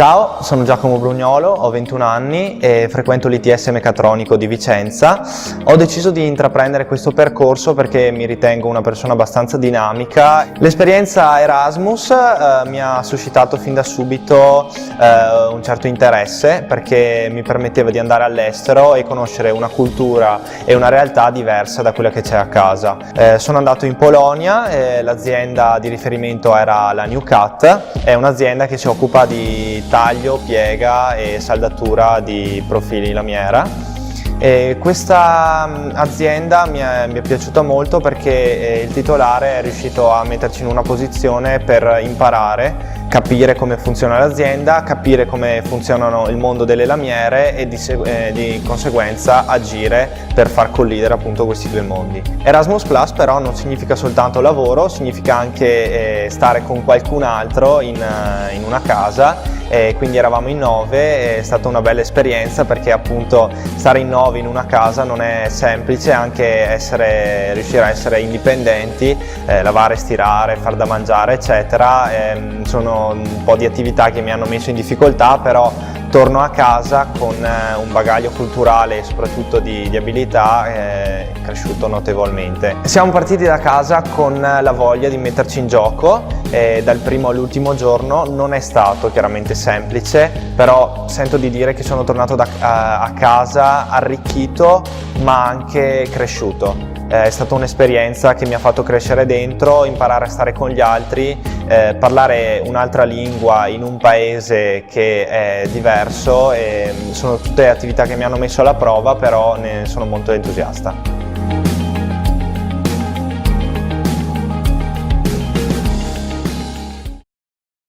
Ciao, sono Giacomo Brugnolo, ho 21 anni e frequento l'ITS Meccatronico di Vicenza. Ho deciso di intraprendere questo percorso perché mi ritengo una persona abbastanza dinamica. L'esperienza Erasmus mi ha suscitato fin da subito un certo interesse perché mi permetteva di andare all'estero e conoscere una cultura e una realtà diversa da quella che c'è a casa. Sono andato in Polonia, l'azienda di riferimento era la New Cut, è un'azienda che si occupa di taglio, piega e saldatura di profili lamiera. E questa azienda mi è piaciuta molto perché il titolare è riuscito a metterci in una posizione per imparare, capire come funziona l'azienda, capire come funzionano il mondo delle lamiere e di conseguenza agire per far collidere appunto questi due mondi. Erasmus Plus però non significa soltanto lavoro, significa anche stare con qualcun altro in una casa. Quindi eravamo in 9, è stata una bella esperienza perché appunto stare in 9 in una casa non è semplice, anche riuscire a essere indipendenti, lavare, stirare, far da mangiare eccetera, sono un po' di attività che mi hanno messo in difficoltà, però torno a casa con un bagaglio culturale e soprattutto di abilità cresciuto notevolmente. Siamo partiti da casa con la voglia di metterci in gioco e dal primo all'ultimo giorno non è stato chiaramente semplice, però sento di dire che sono tornato a casa arricchito ma anche cresciuto. È stata un'esperienza che mi ha fatto crescere dentro, imparare a stare con gli altri, parlare un'altra lingua in un paese che è diverso, e sono tutte attività che mi hanno messo alla prova, però ne sono molto entusiasta.